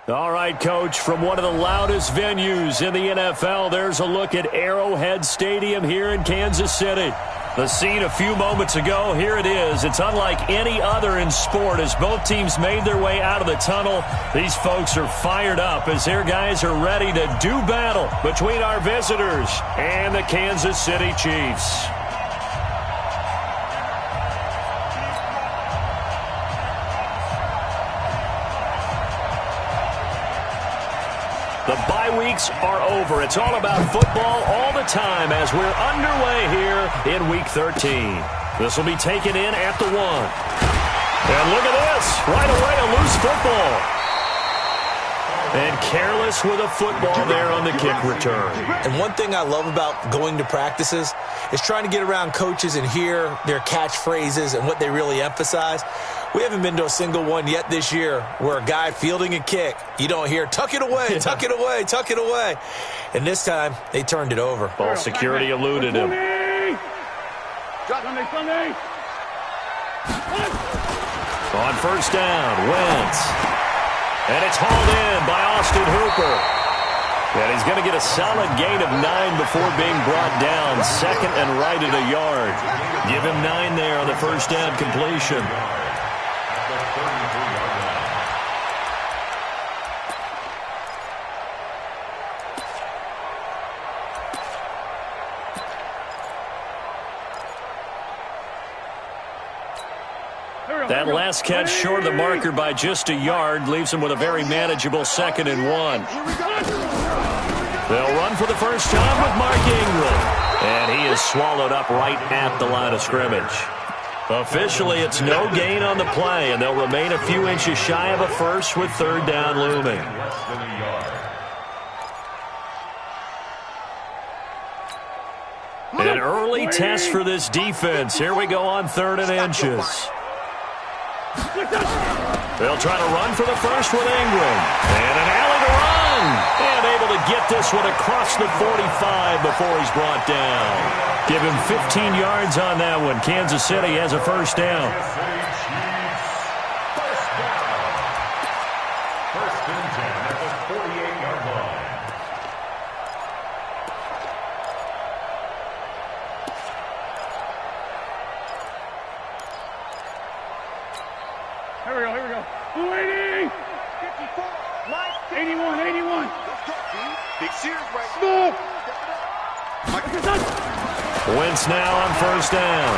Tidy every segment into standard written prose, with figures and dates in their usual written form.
All right, Coach, from one of the loudest venues in the NFL, there's a look at Arrowhead Stadium here in Kansas City. The scene a few moments ago, here it is. It's unlike any other in sport as both teams made their way out of the tunnel. These folks are fired up as their guys are ready to do battle between our visitors and the Kansas City Chiefs. The bye weeks are over. It's all about football all the time as we're underway here in Week 13. This will be taken in at the 1. And look at this. Right away, a loose football. And careless with a football there on the kick return. And one thing I love about going to practices is trying to get around coaches and hear their catchphrases and what they really emphasize. We haven't been to a single one yet this year where a guy fielding a kick, you don't hear, tuck it away, tuck it away, tuck it away. And this time, they turned it over. Ball security eluded him. On first down, Wentz. And it's hauled in by Austin Hooper. And he's going to get a solid gain of 9 before being brought down. Second and right at a yard. Give him 9 there on the first down completion. That last catch short of the marker by just a yard leaves him with a very manageable 2nd and 1. They'll run for the first time with Mark Ingram. And he is swallowed up right at the line of scrimmage. Officially, it's no gain on the play, and they'll remain a few inches shy of a first with third down looming. An early test for this defense. Here we go on 3rd and inches. They'll try to run for the first with Ingram. And an alley to run. And able to get this one across the 45 before he's brought down. Give him 15 yards on that one. Kansas City has a first down. First and 10 at the 48-yard line. Here we go. 280! 54, 81, 81. Big series right now. Wentz now on first down.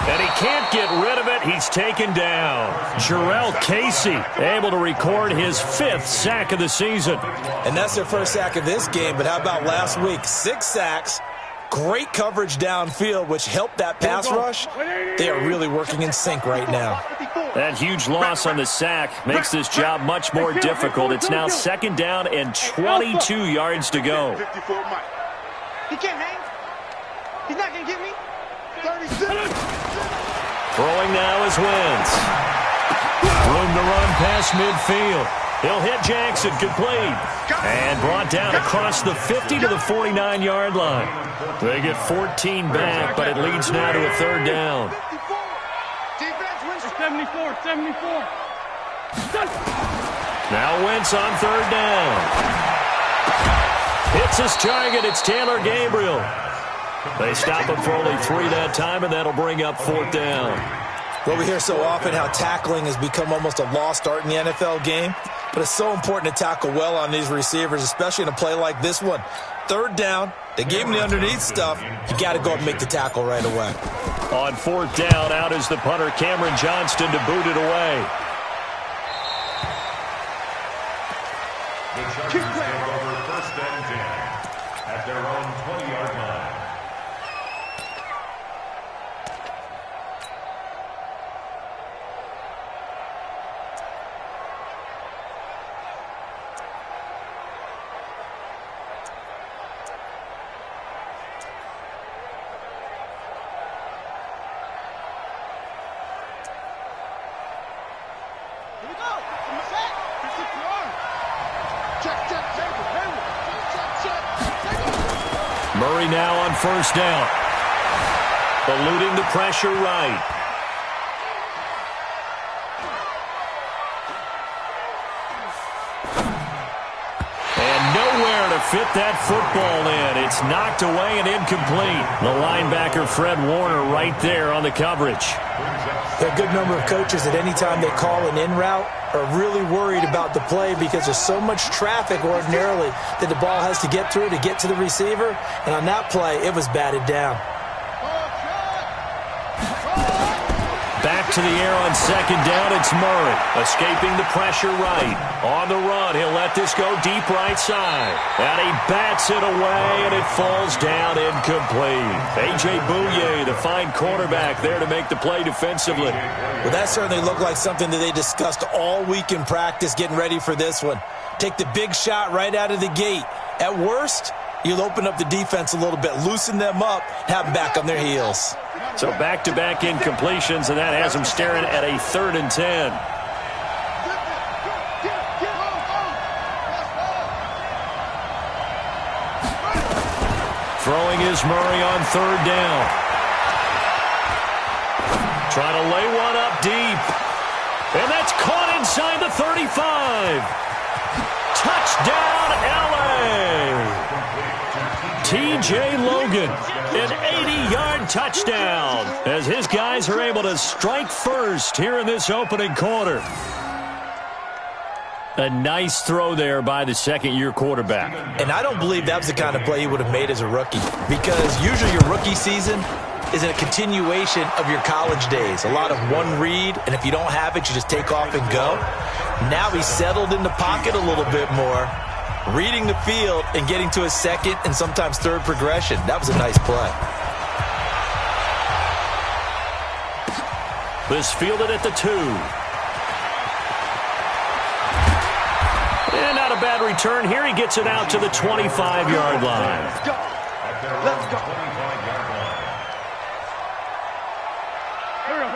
And he can't get rid of it. He's taken down. Jarrell Casey able to record his 5th sack of the season. And that's their first sack of this game, but how about last week? 6 sacks. Great coverage downfield, which helped that pass rush. They are really working in sync right now. That huge loss on the sack makes this job much more difficult. It's now 2nd down and 22 yards to go. 54 Mike. He can't hang. He's not going to get me. 36. Throwing now is Wentz. Room to run past midfield. He'll hit Jackson, complete. And brought down across the 50 to the 49-yard line. They get 14 back, but it leads now to a 3rd down. 74. Now Wentz on 3rd down. Hits his target. It's Taylor Gabriel. They stop him for only 3 that time, and that'll bring up 4th down. Well, we hear so often how tackling has become almost a lost art in the NFL game. But it's so important to tackle well on these receivers, especially in a play like this one. 3rd down, they gave him the underneath stuff. You got to go up and make the tackle right away. On 4th down, out is the punter, Cameron Johnston, to boot it away. The Chargers take over 1st and 10 at their own 20-yard line. Murray now on first down. Eluding the pressure right. fit that football in. It's knocked away and incomplete. The linebacker, Fred Warner, right there on the coverage. There are a good number of coaches that any time they call an in route are really worried about the play because there's so much traffic ordinarily that the ball has to get through to get to the receiver. And on that play, it was batted down. Back to the air on second down, it's Murray. Escaping the pressure right. On the run, he'll let this go deep right side. And he bats it away, and it falls down incomplete. A.J. Bouye, the fine quarterback, there to make the play defensively. Well, that certainly looked like something that they discussed all week in practice getting ready for this one. Take the big shot right out of the gate. At worst, you'll open up the defense a little bit, loosen them up, have them back on their heels. So back-to-back incompletions, and that has them staring at a 3rd and 10. Throwing is Murray on 3rd down. Trying to lay one up deep. And that's caught inside the 35. Touchdown, L.A. T.J. Logan, an 80-yard touchdown as his guys are able to strike first here in this opening quarter. A nice throw there by the second-year quarterback. And I don't believe that was the kind of play he would have made as a rookie, because usually your rookie season is a continuation of your college days. A lot of one read, and if you don't have it, you just take off and go. Now he's settled in the pocket a little bit more, reading the field and getting to a second and sometimes third progression. That was a nice play. This fielded at the 2. And not a bad return here. He gets it out to the 25-yard line. Let's go. Let's go.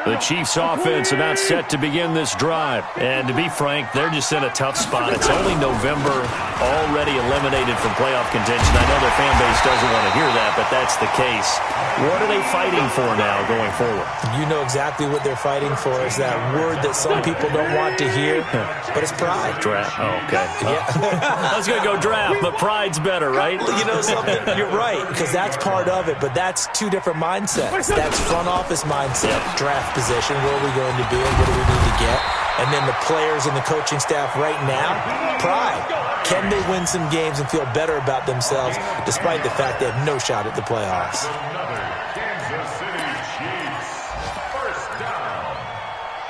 The Chiefs offense about set to begin this drive. And to be frank, they're just in a tough spot. It's only November, already eliminated from playoff contention. I know their fan base doesn't want to hear that, but that's the case. What are they fighting for now going forward? You know exactly what they're fighting for. Is that word that some people don't want to hear, but it's pride. Draft. Oh, okay. Yeah. I was going to go draft, but pride's better, right? You know something? You're right, because that's part of it, but that's two different mindsets. That's front office mindset, draft position, where are we going to be and what do we need to get? And then the players and the coaching staff right now, pride. Can they win some games and feel better about themselves despite the fact they have no shot at the playoffs? Kansas City Chiefs. First down.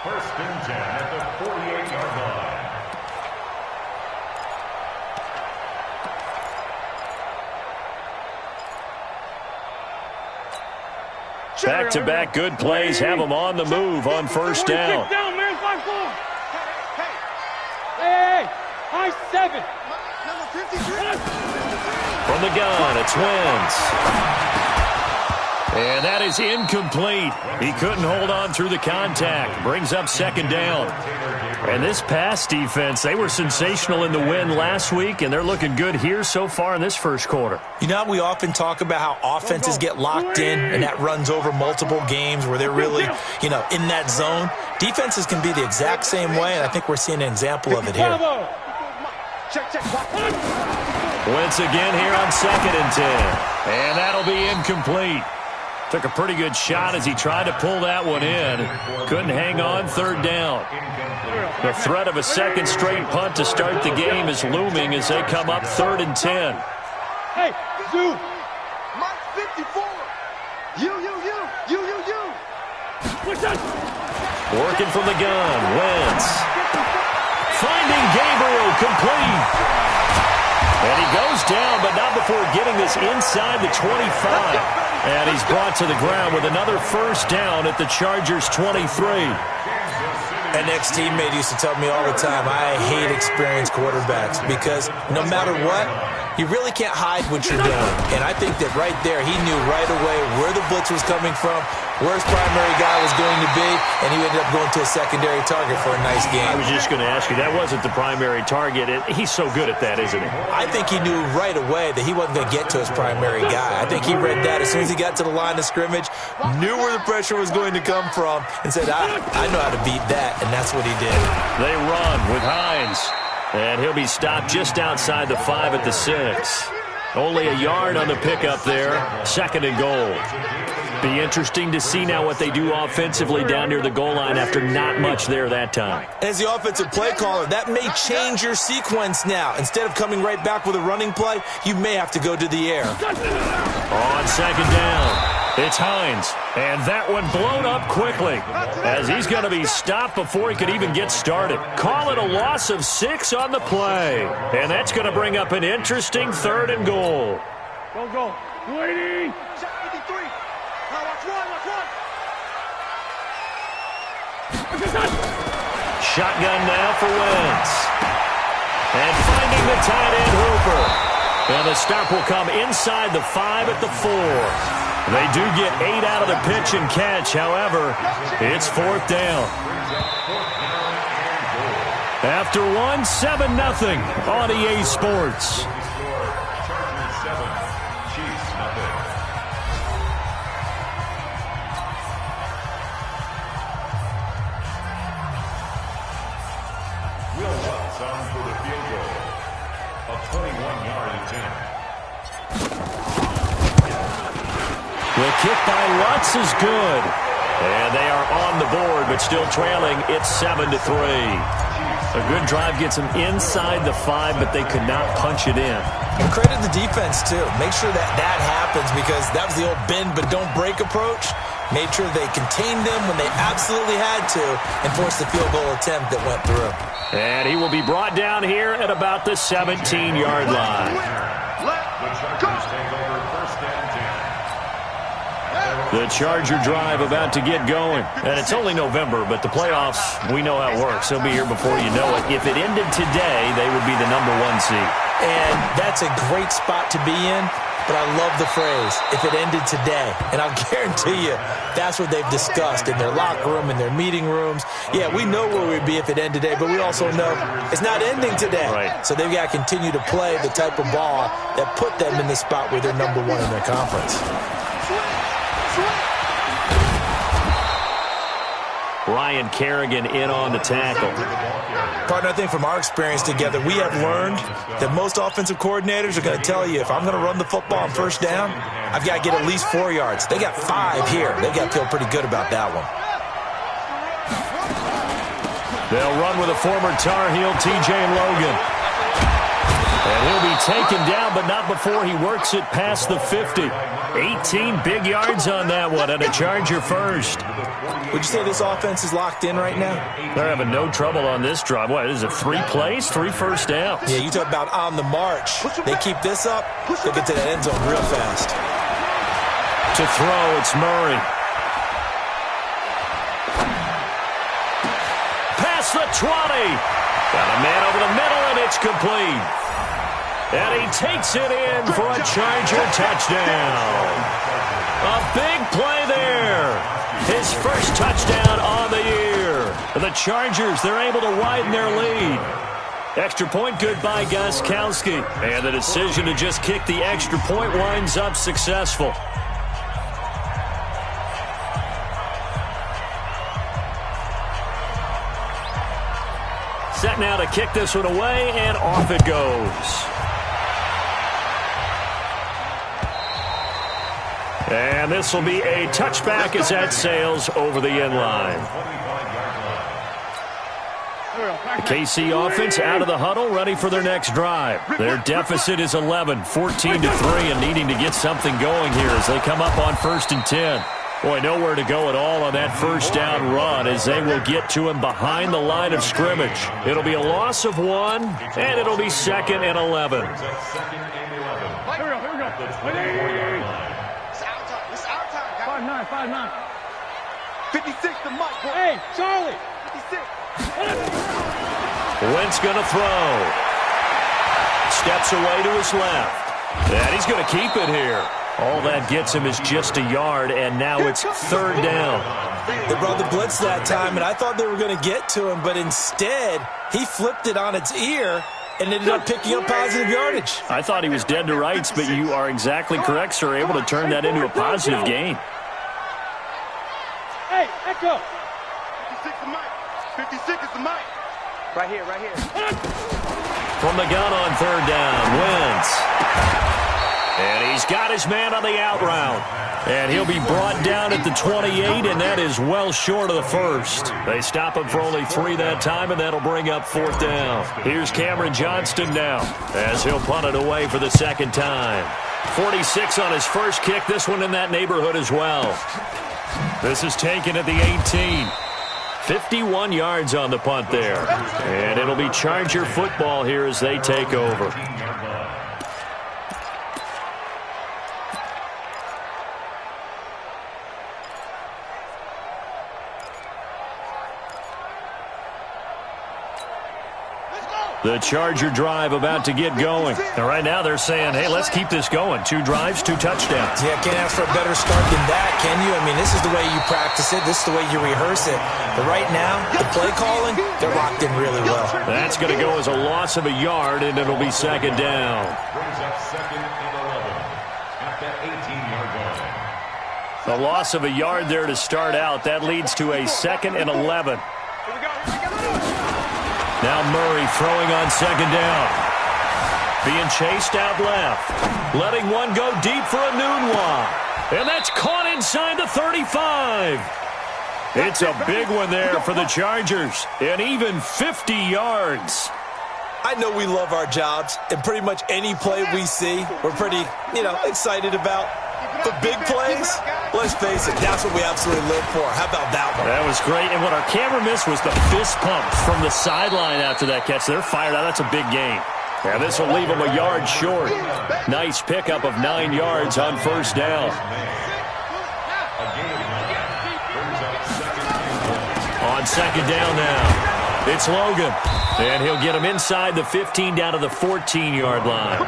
1st and 10 at the 48-yard line. Back-to-back good plays have them on the move on 1st down. Down, man, 5-4. Hey, high 7. From the gun, it's Wentz. And that is incomplete. He couldn't hold on through the contact. Brings up 2nd down. And this pass defense, they were sensational in the win last week, and they're looking good here so far in this 1st quarter. You know, we often talk about how offenses get locked in, and that runs over multiple games where they're really, in that zone. Defenses can be the exact same way, and I think we're seeing an example of it here. Wentz again here on 2nd and 10. And that'll be incomplete. Took a pretty good shot as he tried to pull that one in. Couldn't hang on 3rd down. The threat of a second straight punt to start the game is looming as they come up 3rd and 10. Hey, Zoo. Mike 54. You. What's that? Working from the gun, Wentz. Finding Gabriel, complete. And he goes down, but not before getting this inside the 25. And he's brought to the ground with another 1st down at the Chargers' 23. An ex-teammate used to tell me all the time, I hate experienced quarterbacks because no matter what, you really can't hide what you're doing. And I think that right there, he knew right away where the blitz was coming from, where his primary guy was going to be, and he ended up going to a secondary target for a nice game. I was just going to ask you, that wasn't the primary target. He's so good at that, isn't he? I think he knew right away that he wasn't going to get to his primary guy. I think he read that as soon as he got to the line of scrimmage, knew where the pressure was going to come from, and said, I know how to beat that, and that's what he did. They run with Hines. And he'll be stopped just outside the 5 at the 6. Only a yard on the pickup there. 2nd and goal. Be interesting to see now what they do offensively down near the goal line after not much there that time. As the offensive play caller, that may change your sequence now. Instead of coming right back with a running play, you may have to go to the air. On 2nd down, it's Hines. And that one blown up quickly as he's going to be stopped before he could even get started. Call it a loss of 6 on the play. And that's going to bring up an interesting 3rd and goal. Go. Waiting. Shotgun now for Wentz. And finding the tight end Hooper. And the stop will come inside the 5 at the 4. They do get 8 out of the pitch and catch. However, it's 4th down. After 1, 7-0 on EA Sports. The kick by Lutz is good. And they are on the board, but still trailing. It's 7-3. A good drive gets them inside the 5, but they could not punch it in. And credit the defense, too. Make sure that happens because that was the old bend but don't break approach. Made sure they contained them when they absolutely had to and forced the field goal attempt that went through. And he will be brought down here at about the 17-yard line. The Charger drive about to get going. And it's only November, but the playoffs, we know how it works. They'll be here before you know it. If it ended today, they would be the number 1 seed. And that's a great spot to be in, but I love the phrase, if it ended today. And I'll guarantee you, that's what they've discussed in their locker room, in their meeting rooms. Yeah, we know where we'd be if it ended today, but we also know it's not ending today. Right. So they've got to continue to play the type of ball that put them in the spot where they're number 1 in their conference. Ryan Kerrigan in on the tackle. Partner, I think from our experience together, we have learned that most offensive coordinators are going to tell you, if I'm going to run the football on 1st down, I've got to get at least 4 yards. They got 5 here. They got to feel pretty good about that one. They'll run with a former Tar Heel, T.J. Logan. And he'll be taken down, but not before he works it past the 50. 18 big yards on that one, and a Charger first. Would you say this offense is locked in right now? They're having no trouble on this drive. What, is it 3 plays, 3 first downs? Yeah, you talk about on the march. They keep this up, they'll get to that end zone real fast. To throw, it's Murray. Past the 20. Got a man over the middle, and it's complete. And he takes it in for a Charger touchdown. A big play there. His first touchdown on the year. The Chargers, they're able to widen their lead. Extra point good by Gostkowski. And the decision to just kick the extra point winds up successful. Set now to kick this one away, and off it goes. And this will be a touchback as that sails over the end line. The KC offense out of the huddle, ready for their next drive. Their deficit is 11, 14-3, and needing to get something going here as they come up on 1st and 10. Boy, nowhere to go at all on that first down run as they will get to him behind the line of scrimmage. It'll be a loss of 1, and it'll be 2nd and 11. Here we go. 5'9". 56 to Mike. Hey, Charlie. 56. Wentz going to throw. Steps away to his left. And he's going to keep it here. All that gets him is just a yard, and now it's 3rd down. They brought the blitz that time, and I thought they were going to get to him, but instead, he flipped it on its ear and ended up picking up positive yardage. I thought he was dead to rights, but you are exactly correct, sir. Able to turn that into a positive gain. Hey, echo. 56 to Mike. 56 is the Mike. Right here, right here. From the gun on third down, Wentz. And he's got his man on the out route. And he'll be brought down at the 28, and that is well short of the first. They stop him for only 3 that time, and that'll bring up fourth down. Here's Cameron Johnston now, as he'll punt it away for the second time. 46 on his first kick, this one in that neighborhood as well. This is taken at the 18. 51 yards on the punt there. And it'll be Charger football here as they take over. The Charger drive about to get going. And right now they're saying, hey, let's keep this going. 2 drives, 2 touchdowns. Yeah, can't ask for a better start than that, can you? I mean, this is the way you practice it. This is the way you rehearse it. But right now, the play calling, they're locked in really well. That's going to go as a loss of a yard, and it'll be second down. Brings up second and 11 at the 18-yard line. A loss of a yard there to start out. That leads to a second and 11. Now Murray throwing on second down. Being chased out left. Letting one go deep for a Nunwa. And that's caught inside the 35. It's a big one there for the Chargers. And even 50 yards. I know we love our jobs, and pretty much any play we see, we're pretty, excited about. But big plays, let's face it, that's what we absolutely live for. How about that one? That was great. And what our camera missed was the fist pump from the sideline after that catch. They're fired out. That's a big gain. And this will leave them a yard short. Nice pickup of 9 yards on first down. On second down now, it's Logan. And he'll get him inside the 15 down to the 14-yard line.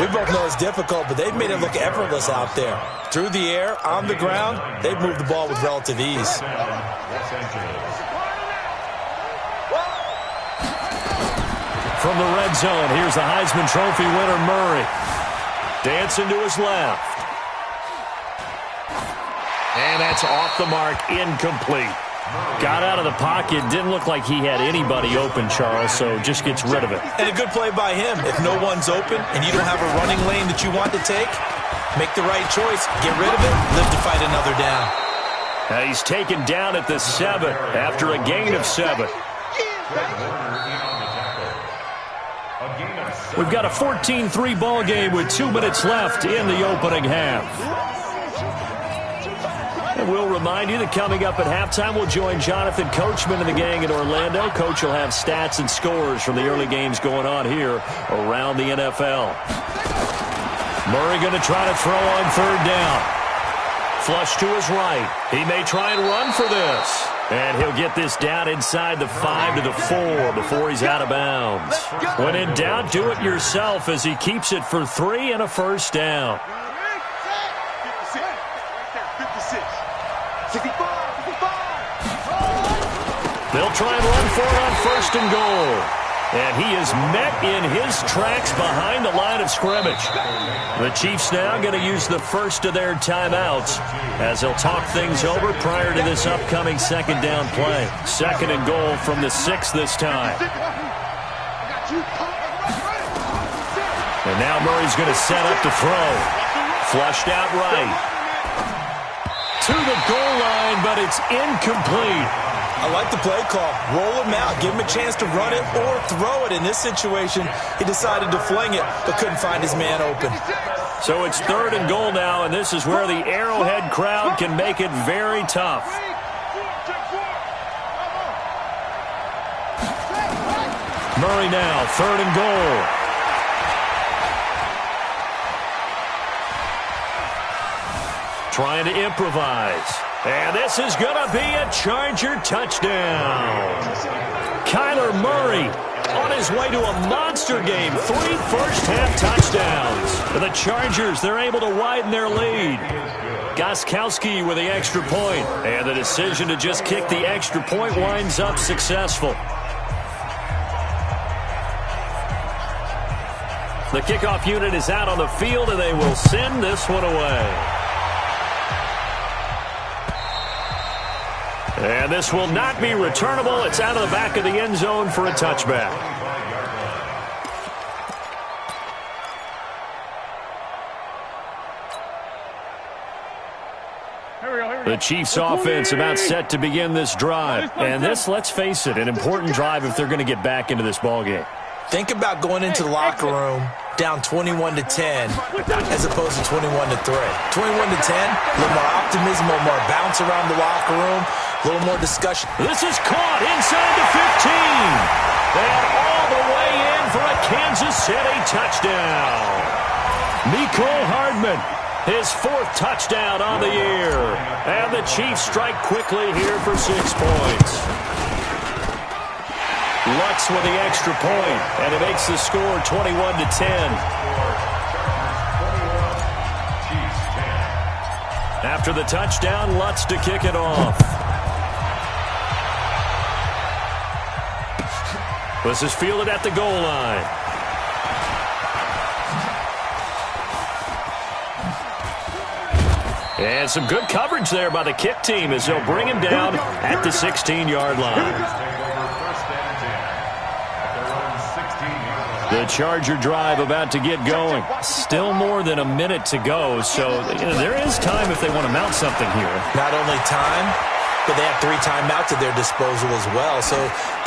We both know it's difficult, but they've made it look effortless out there. Through the air, on the ground, they've moved the ball with relative ease. From the red zone, here's the Heisman Trophy winner, Murray. Dancing to his left. And that's off the mark, incomplete. Got out of the pocket, didn't look like he had anybody open, Charles, so just gets rid of it. And a good play by him. If no one's open and you don't have a running lane that you want to take, make the right choice, get rid of it, live to fight another down. Now he's taken down at the 7 after a gain of 7. We've got a 14-3 ball game with 2 minutes left in the opening half. And we'll remind you that coming up at halftime, we'll join Jonathan Coachman and the gang in Orlando. Coach will have stats and scores from the early games going on here around the NFL. Murray going to try to throw on third down. Flush to his right. He may try and run for this. And he'll get this down inside the 5 to the 4 before he's out of bounds. When in doubt, do it yourself as he keeps it for 3 and a first down. 65. They'll try and run for it on first and goal. And he is met in his tracks behind the line of scrimmage. The Chiefs now going to use the first of their timeouts as they'll talk things over prior to this upcoming second down play. Second and goal from the 6 this time. And now Murray's going to set up to throw. Flushed out right. To the goal line, but it's incomplete. I like the play call. Roll him out. Give him a chance to run it or throw it. In this situation, he decided to fling it, but couldn't find his man open. So it's third and goal now, and this is where the Arrowhead crowd can make it very tough. Murray now, third and goal. Trying to improvise. And this is going to be a Charger touchdown. Kyler Murray on his way to a monster game. 3 first-half touchdowns. And the Chargers, they're able to widen their lead. Gostkowski with the extra point. And the decision to just kick the extra point winds up successful. The kickoff unit is out on the field, and they will send this one away. And this will not be returnable. It's out of the back of the end zone for a touchback. The Chiefs offense about set to begin this drive. And this, let's face it, an important drive if they're going to get back into this ballgame. Think about going into the locker room down 21-10 as opposed to 21-3. 21-10, a little more optimism, a little more bounce around the locker room, a little more discussion. This is caught inside the 15. And all the way in for a Kansas City touchdown. Mecole Hardman, his 4th touchdown on the year. And the Chiefs strike quickly here for 6 points. Lutz with the extra point, and it makes the score 21-10. After the touchdown, Lutz to kick it off. This is fielded at the goal line. And some good coverage there by the kick team as they'll bring him down at the 16-yard line. The Charger drive about to get going. Still more than a minute to go, so there is time if they want to mount something here. Not only time, but they have 3 timeouts at their disposal as well, so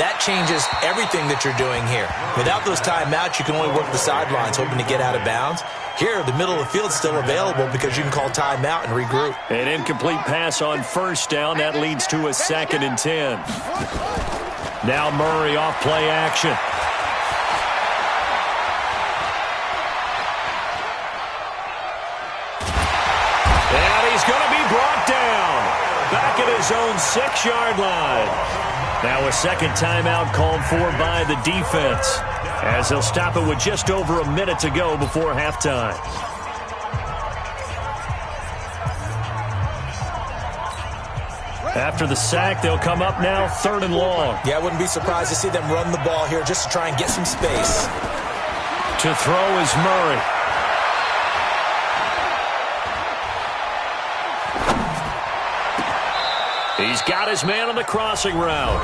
that changes everything that you're doing here. Without those timeouts, you can only work the sidelines, hoping to get out of bounds. Here, the middle of the field is still available because you can call timeout and regroup. An incomplete pass on first down. That leads to a 2nd and 10. Now Murray off play action. Back at his own 6-yard line. Now a second timeout called for by the defense, as they'll stop it with just over a minute to go before halftime. After the sack, they'll come up now 3rd and long. Yeah, I wouldn't be surprised to see them run the ball here just to try and get some space. To throw is Murray. He's got his man on the crossing route.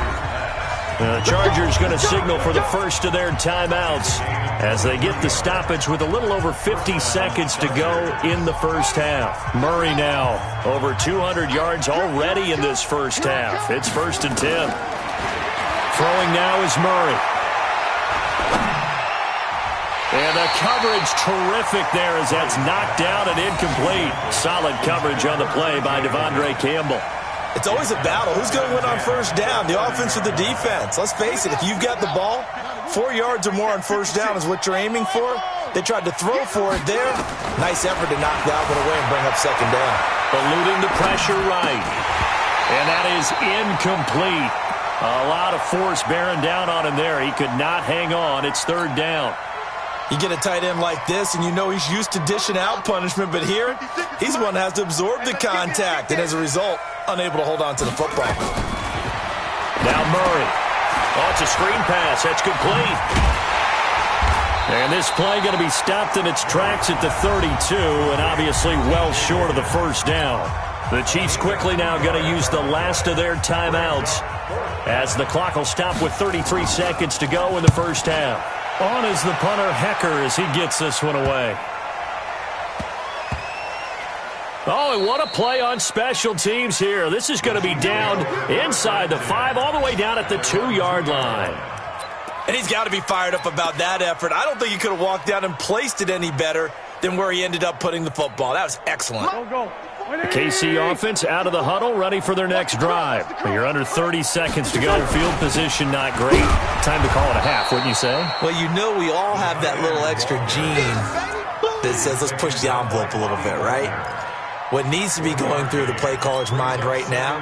The Chargers going to signal for the first of their timeouts as they get the stoppage with a little over 50 seconds to go in the first half. Murray now over 200 yards already in this first half. It's 1st and 10. Throwing now is Murray. And the coverage terrific there as that's knocked down and incomplete. Solid coverage on the play by Devondre Campbell. It's always a battle. Who's going to win on first down, the offense or the defense? Let's face it, if you've got the ball, 4 yards or more on first down is what you're aiming for. They tried to throw for it there. Nice effort to knock that one away and bring up 2nd down. Eluding the pressure right. And that is incomplete. A lot of force bearing down on him there. He could not hang on. It's 3rd down. You get a tight end like this, and you know he's used to dishing out punishment, but here, he's the one that has to absorb the contact, and as a result, unable to hold on to the football. Now Murray. Oh, it's a screen pass. That's complete. And this play going to be stopped in its tracks at the 32, and obviously well short of the first down. The Chiefs quickly now going to use the last of their timeouts as the clock will stop with 33 seconds to go in the first half. On is the punter, Hecker, as he gets this one away. Oh, and what a play on special teams here. This is going to be down inside the 5, all the way down at the 2-yard line. And he's got to be fired up about that effort. I don't think he could have walked down and placed it any better than where he ended up putting the football. That was excellent. The KC offense out of the huddle, ready for their next drive. You're under 30 seconds to go. Field position not great. Time to call it a half, wouldn't you say? Well, you know we all have that little extra gene that says let's push the envelope a little bit, right? What needs to be going through the play caller's mind right now,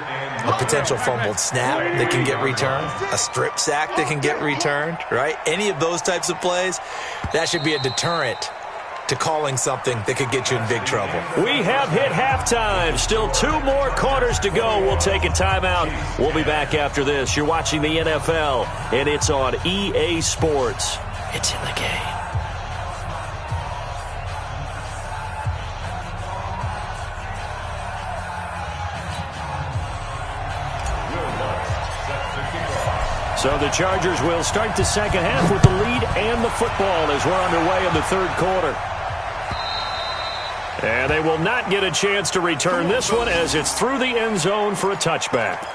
a potential fumbled snap that can get returned, a strip sack that can get returned, right? Any of those types of plays, that should be a deterrent to calling something that could get you in big trouble. We have hit halftime. Still 2 more quarters to go. We'll take a timeout. We'll be back after this. You're watching the NFL, and it's on EA Sports. It's in the game. So the Chargers will start the second half with the lead and the football as we're underway in the third quarter. And they will not get a chance to return this one as it's through the end zone for a touchback.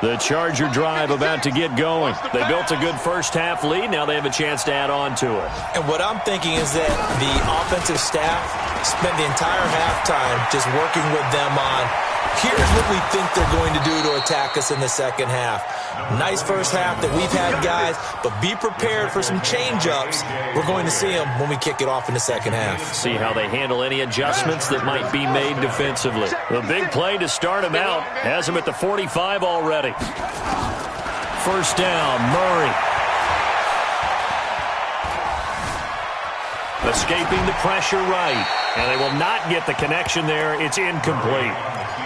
The Charger drive about to get going. They built a good first-half lead. Now they have a chance to add on to it. And what I'm thinking is that the offensive staff spent the entire halftime just working with them on, here's what we think they're going to do to attack us in the second half. Nice first half that we've had, guys, but be prepared for some change-ups. We're going to see them when we kick it off in the second half. See how they handle any adjustments that might be made defensively. The big play to start him out has him at the 45 already. First down, Murray. Escaping the pressure right. And they will not get the connection there. It's incomplete.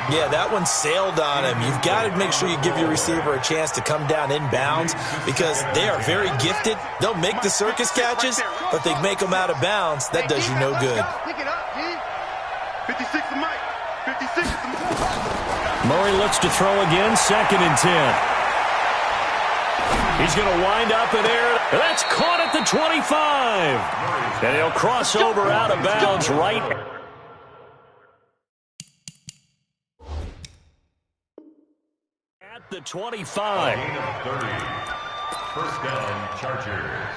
Yeah, that one sailed on him. You've got to make sure you give your receiver a chance to come down inbounds because they are very gifted. They'll make the circus catches, but they make them out of bounds. That does you no good. 56 to Mike. 56 to Mike. Murray looks to throw again, 2nd and 10. He's going to wind up in air. That's caught at the 25. And he'll cross over out of bounds right. At the 25. Gain of 30. First down, Chargers.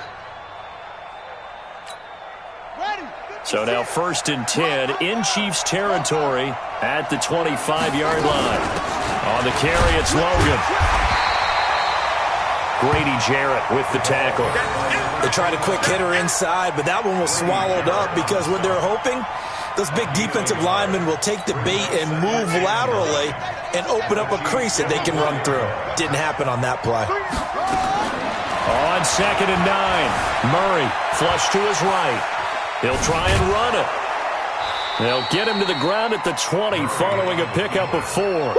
So now 1st and 10 in Chiefs territory at the 25-yard line. On the carry, it's Logan. Grady Jarrett with the tackle. They tried a quick hitter inside, but that one was swallowed up because what they're hoping, those big defensive linemen will take the bait and move laterally and open up a crease that they can run through. Didn't happen on that play. On 2nd and 9, Murray flush to his right. He'll try and run it. They'll get him to the ground at the 20 following a pickup of 4.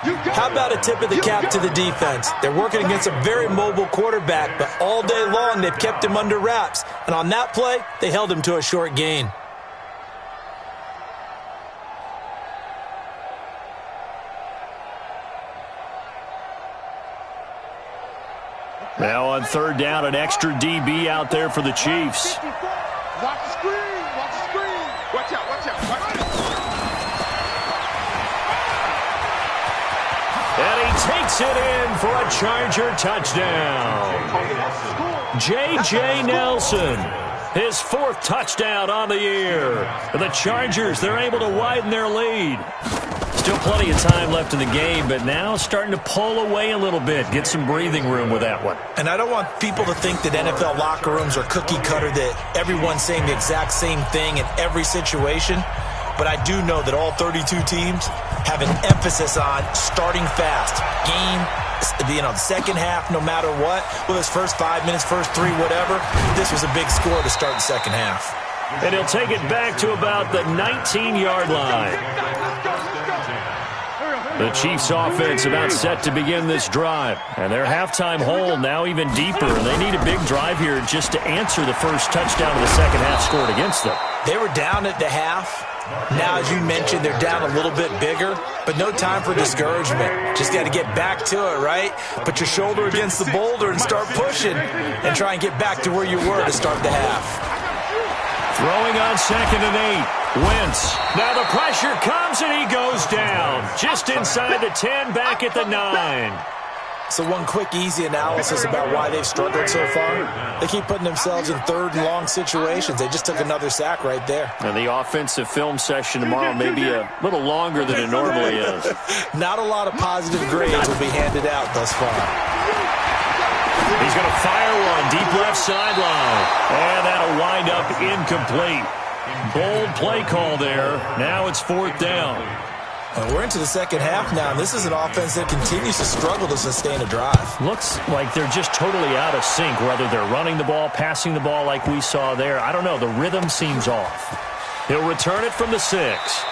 How about a tip of the cap to the defense? They're working against a very mobile quarterback, but all day long they've kept him under wraps. And on that play, they held him to a short gain. Now on 3rd down, an extra DB out there for the Chiefs. Watch the screen. Watch the screen. Watch out. Watch out. Watch out. And he takes it in for a Charger touchdown. J.J. Nelson, his 4th touchdown on the year. The Chargers, they're able to widen their lead. Still plenty of time left in the game, but now starting to pull away a little bit. Get some breathing room with that one. And I don't want people to think that NFL locker rooms are cookie cutter, that everyone's saying the exact same thing in every situation. But I do know that all 32 teams have an emphasis on starting fast. Game, the second half, no matter what, whether it's first 5 minutes, first 3, whatever, this was a big score to start the second half. And he'll take it back to about the 19-yard line. The Chiefs offense about set to begin this drive. And their halftime hole now even deeper. And they need a big drive here just to answer the first touchdown of the second half scored against them. They were down at the half. Now, as you mentioned, they're down a little bit bigger, but no time for discouragement. Just got to get back to it, right? Put your shoulder against the boulder and start pushing and try and get back to where you were to start the half. Throwing on 2nd and 8. Wentz. Now the pressure comes and he goes down. Just inside the 10, back at the 9. So one quick, easy analysis about why they've struggled so far. They keep putting themselves in 3rd and long situations. They just took another sack right there. And the offensive film session tomorrow may be a little longer than it normally is. Not a lot of positive grades will be handed out thus far. He's going to fire one deep left sideline. And that'll wind up incomplete. Bold play call there. Now it's 4th down. We're into the second half now, and this is an offense that continues to struggle to sustain a drive. Looks like they're just totally out of sync, whether they're running the ball, passing the ball like we saw there. I don't know. The rhythm seems off. He'll return it from the 6.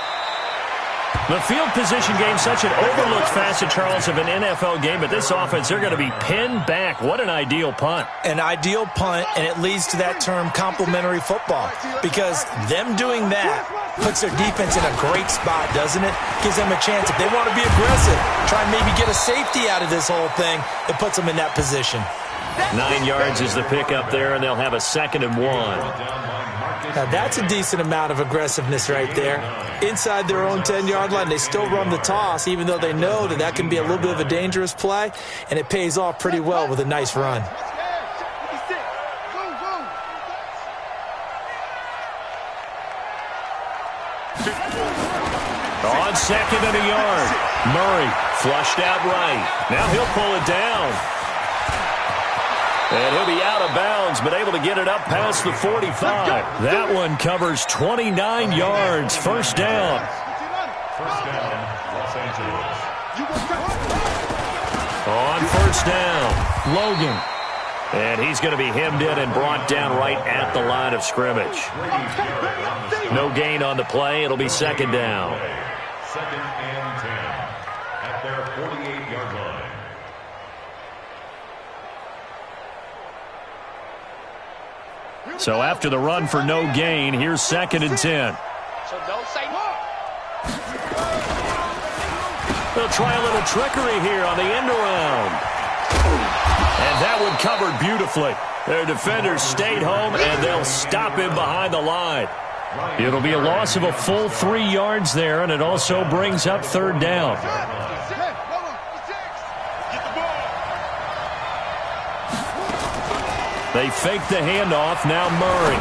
The field position game, such an overlooked facet, Charles, of an NFL game, but this offense, they're going to be pinned back. What an ideal punt. An ideal punt, and it leads to that term complementary football, because them doing that puts their defense in a great spot, doesn't it? Gives them a chance. If they want to be aggressive, try and maybe get a safety out of this whole thing, it puts them in that position. 9 yards is the pickup there, and they'll have a 2nd and 1. Now, that's a decent amount of aggressiveness right there. Inside their own 10-yard line, they still run the toss, even though they know that that can be a little bit of a dangerous play, and it pays off pretty well with a nice run. On 2nd and a yard, Murray flushed out right. Now he'll pull it down. And he'll be out of bounds, but able to get it up past the 45. That one covers 29 yards. First down. First down, Los Angeles. On first down, Logan. And he's going to be hemmed in and brought down right at the line of scrimmage. No gain on the play. It'll be 2nd down. 2nd and 10 at their 48-yard line. So after the run for no gain, here's 2nd and 10. So don't say more. They'll try a little trickery here on the end around. And that one covered beautifully. Their defenders stayed home, and they'll stop him behind the line. It'll be a loss of a full 3 yards there, and it also brings up 3rd down. They fake the handoff, now Murray.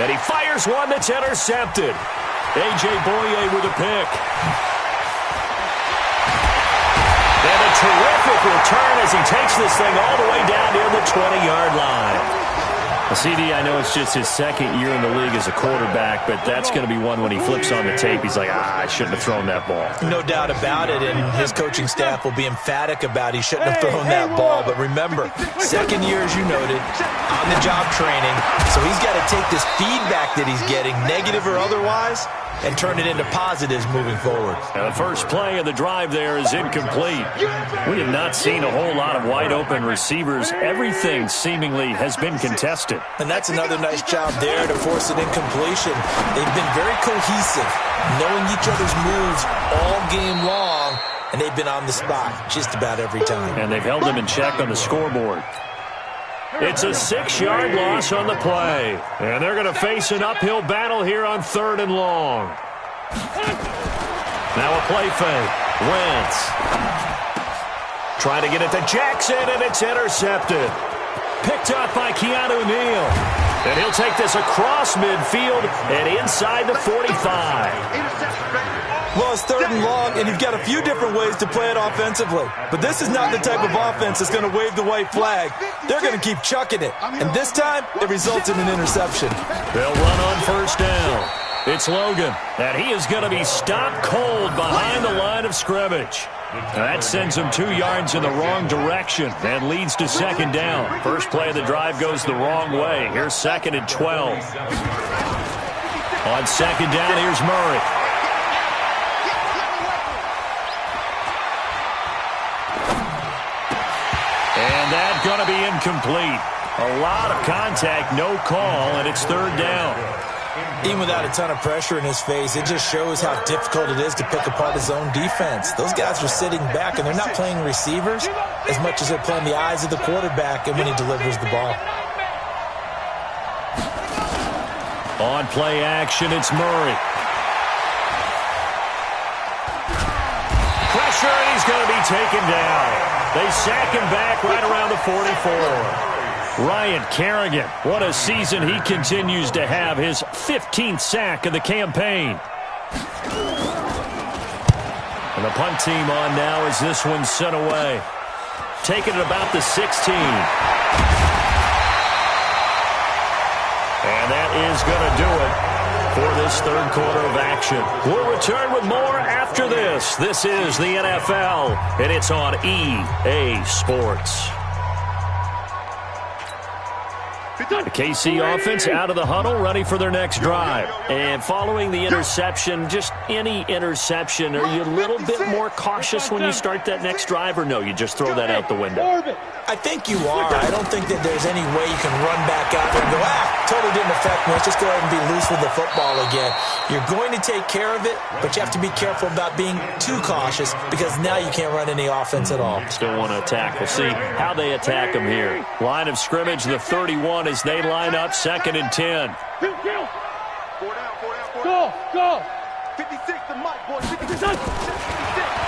And he fires one that's intercepted. A.J. Boye with a pick. And a terrific return as he takes this thing all the way down near the 20-yard line. CD, I know it's just his 2nd year in the league as a quarterback, but that's going to be one when he flips on the tape. He's like, I shouldn't have thrown that ball. No doubt about it, and his coaching staff will be emphatic about he shouldn't have thrown that ball. But remember, 2nd year, as you noted, on-the-job training, so he's got to take this feedback that he's getting, negative or otherwise, and turn it into positives moving forward. And the first play of the drive there is incomplete. We have not seen a whole lot of wide-open receivers. Everything seemingly has been contested. And that's another nice job there to force an incompletion. They've been very cohesive, knowing each other's moves all game long, and they've been on the spot just about every time. And they've held them in check on the scoreboard. It's a 6-yard loss on the play. And they're going to face an uphill battle here on 3rd and long. Now a play fake. Wentz. Trying to get it to Jackson, and it's intercepted. Picked up by Keanu Neal. And he'll take this across midfield and inside the 45. Well, it's 3rd and long, and you've got a few different ways to play it offensively. But this is not the type of offense that's going to wave the white flag. They're going to keep chucking it. And this time, it results in an interception. They'll run on first down. It's Logan. And he is going to be stopped cold behind the line of scrimmage. That sends him 2 yards in the wrong direction and leads to 2nd down. First play of the drive goes the wrong way. Here's 2nd and 12. On 2nd down, here's Murray. And that's going to be incomplete. A lot of contact, no call, and it's 3rd down. Even without a ton of pressure in his face, it just shows how difficult it is to pick apart his own defense. Those guys are sitting back, and they're not playing receivers as much as they're playing the eyes of the quarterback and when he delivers the ball. On play action, it's Murray. Pressure, and he's going to be taken down. They sack him back right around the 44. Ryan Kerrigan, what a season he continues to have, his 15th sack of the campaign. And the punt team on now as this one's sent away. Taking it about the 16. And that is going to do it for this 3rd quarter of action. We'll return with more after this. This is the NFL, and it's on EA Sports. The KC offense out of the huddle, ready for their next drive. And following the interception, just any interception, are you a little bit more cautious when you start that next drive, or no, you just throw that out the window? I think you are. I don't think that there's any way you can run back out there and go, totally didn't affect me. Let's just go ahead and be loose with the football again. You're going to take care of it, but you have to be careful about being too cautious because now you can't run any offense at all. Still want to attack. We'll see how they attack them here. Line of scrimmage, the 31 as they line up, 2nd and 10. Go. 56 to Mike, boy. 56.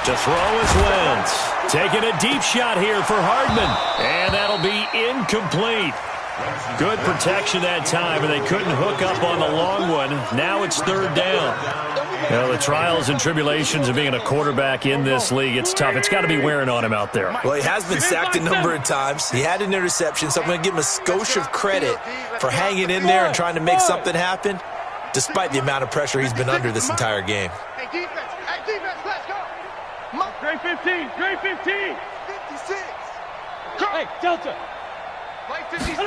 To throw is Wentz. Taking a deep shot here for Hardman. And that'll be incomplete. Good protection that time, and they couldn't hook up on the long one. Now it's 3rd down. You know, the trials and tribulations of being a quarterback in this league, it's tough. It's got to be wearing on him out there. Well, he has been sacked a number of times. He had an interception, so I'm going to give him a skosh of credit for hanging in there and trying to make something happen, despite the amount of pressure he's been under this entire game. Hey, defense, let's go. Grade 15. 56. Hey, Delta. Play 56.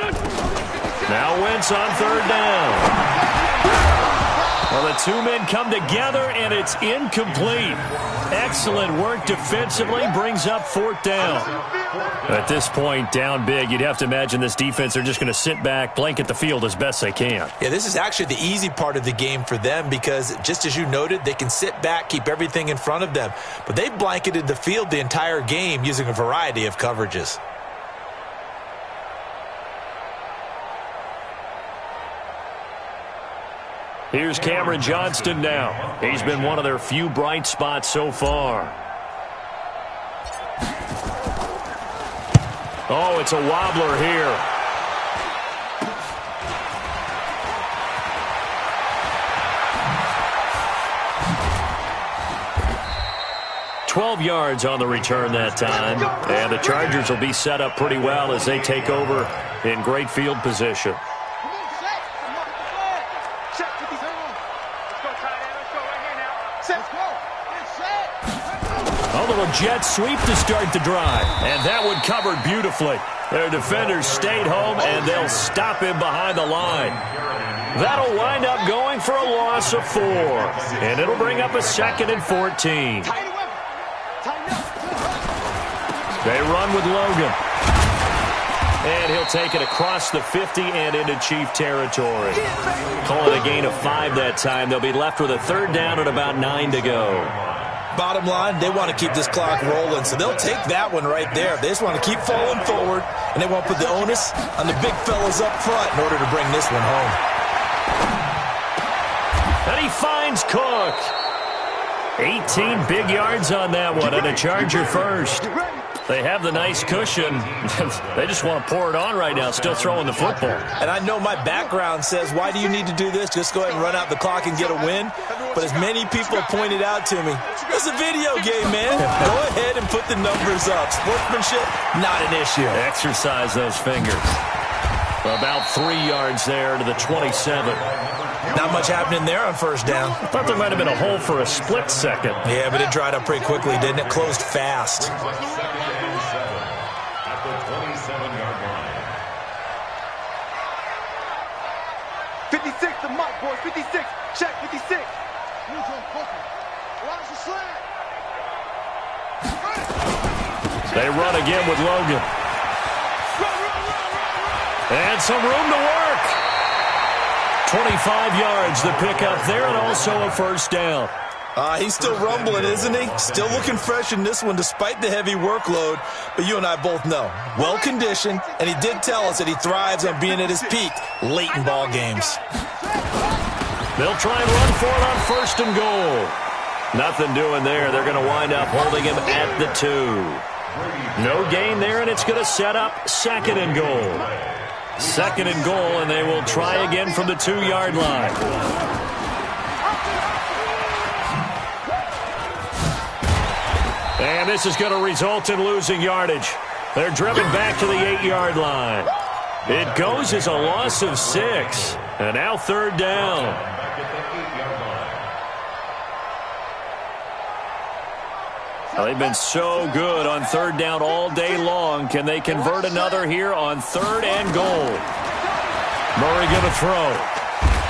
Now Wentz on 3rd down. Well, the two men come together, and it's incomplete. Excellent work defensively, brings up 4th down. At this point, down big, you'd have to imagine this defense, they're just going to sit back, blanket the field as best they can. Yeah, this is actually the easy part of the game for them because, just as you noted, they can sit back, keep everything in front of them. But they blanketed the field the entire game using a variety of coverages. Here's Cameron Johnston now. He's been one of their few bright spots so far. Oh, it's a wobbler here. $12 yards on the return that time. And the Chargers will be set up pretty well as they take over in great field position. A little jet sweep to start the drive. And that one covered beautifully. Their defenders stayed home, and they'll stop him behind the line. That'll wind up going for a loss of 4. And it'll bring up a 2nd and 14. They run with Logan. And he'll take it across the 50 and into Chief territory. Call it a gain of 5 that time. They'll be left with a 3rd down and about 9 to go. Bottom line, they want to keep this clock rolling, so they'll take that one right there. They just want to keep falling forward, and they won't put the onus on the big fellas up front in order to bring this one home. And he finds Cook. 18 big yards on that one, and a Charger first. They have the nice cushion. They just want to pour it on right now, still throwing the football. And I know my background says, why do you need to do this? Just go ahead and run out the clock and get a win. But as many people have pointed out to me, it's a video game, man. Go ahead and put the numbers up. Sportsmanship, not an issue. Exercise those fingers. About 3 yards there to the 27. Not much happening there on 1st down. I thought there might have been a hole for a split second. Yeah, but it dried up pretty quickly, didn't it? Closed fast. At the 27-yard line. 56 to Mike, boy. 56. Check 56. They run again with Logan. And some room to work. 25 yards the pickup there, and also a 1st down. He's still rumbling, isn't he? Still looking fresh in this one despite the heavy workload. But you and I both know, well-conditioned, and he did tell us that he thrives on being at his peak late in ball games. They'll try and run for it on 1st and goal. Nothing doing there. They're going to wind up holding him at the 2. No gain there, and it's going to set up 2nd and goal. 2nd and goal, and they will try again from the 2-yard line. And this is going to result in losing yardage. They're driven back to the 8-yard line. It goes as a loss of 6. And now 3rd down. Well, they've been so good on 3rd down all day long. Can they convert another here on 3rd and goal? Murray going to throw.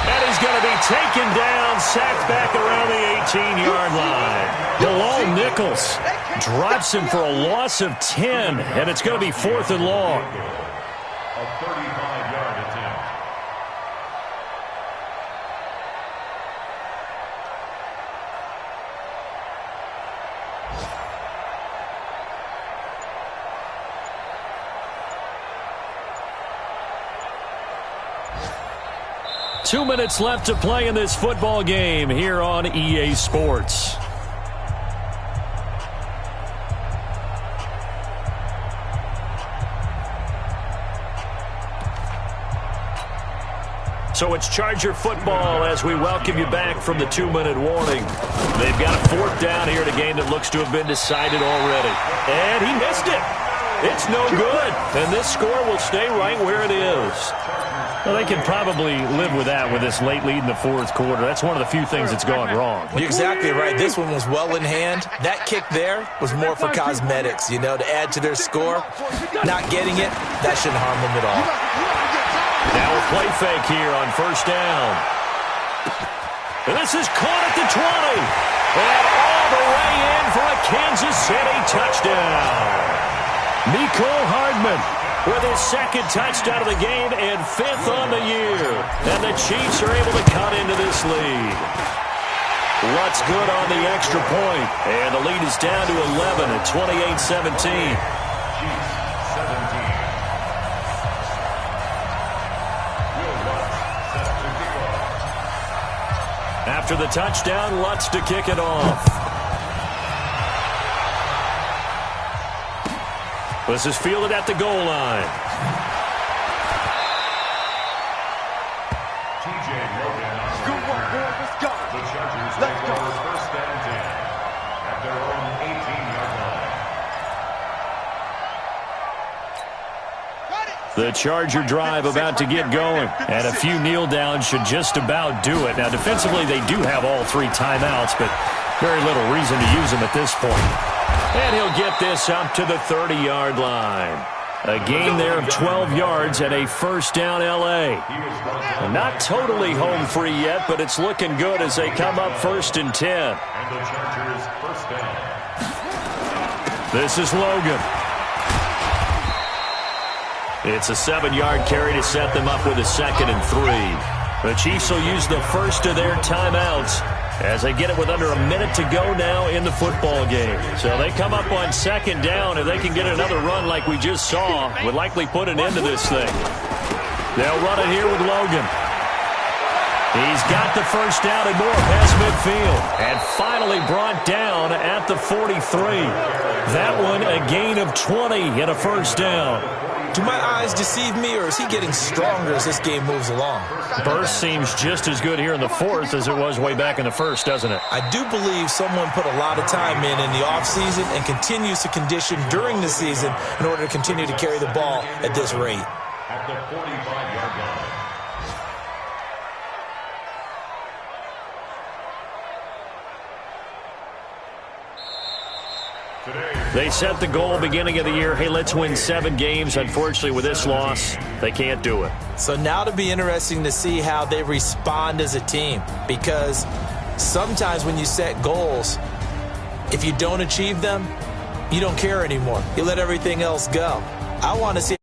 And he's going to be taken down, sacked back around the 18-yard line. Bilal Nichols drops him for a loss of 10, and it's going to be 4th and long. A 35-yard attempt. 2 minutes left to play in this football game here on EA Sports. So it's Charger football as we welcome you back from the 2-minute warning. They've got a 4th down here in a game that looks to have been decided already. And he missed it. It's no good. And this score will stay right where it is. Well, they can probably live with that with this late lead in the 4th quarter. That's one of the few things that's gone wrong. You're exactly right. This one was well in hand. That kick there was more for cosmetics, you know, to add to their score. Not getting it, that shouldn't harm them at all. Now a play fake here on 1st down. And this is caught at the 20. And all the way in for a Kansas City touchdown. Mecole Hardman with his 2nd touchdown of the game and 5th on the year. And the Chiefs are able to cut into this lead. What's good on the extra point? And the lead is down to 11 at 28-17. After the touchdown, Lutz to kick it off. This is fielded at the goal line. Good one, boy. Let's go. The Chargers Let's take go. over 1st and 10 at their own 18-yard line. The Charger drive about to get going. And a few kneel downs should just about do it. Now, defensively, they do have all 3 timeouts, but very little reason to use them at this point. And he'll get this up to the 30-yard line. A gain there of 12 yards and a 1st down L.A. Not totally home free yet, but it's looking good as they come up 1st and 10. And the Chargers 1st down. This is Logan. It's a 7-yard carry to set them up with a 2nd and 3. The Chiefs will use the first of their timeouts as they get it with under a minute to go now in the football game. So they come up on 2nd down. If they can get another run like we just saw, would likely put an end to this thing. They'll run it here with Logan. He's got the 1st down and more past midfield. And finally brought down at the 43. That one a gain of 20 and a 1st down. Do my eyes deceive me, or is he getting stronger as this game moves along? Burst seems just as good here in the 4th as it was way back in the 1st, doesn't it? I do believe someone put a lot of time in the offseason and continues to condition during the season in order to continue to carry the ball at this rate. At the 45-yard line. They set the goal beginning of the year. Hey, let's win 7 games. Unfortunately, with this loss, they can't do it. So now it'll be interesting to see how they respond as a team, because sometimes when you set goals, if you don't achieve them, you don't care anymore. You let everything else go. I want to see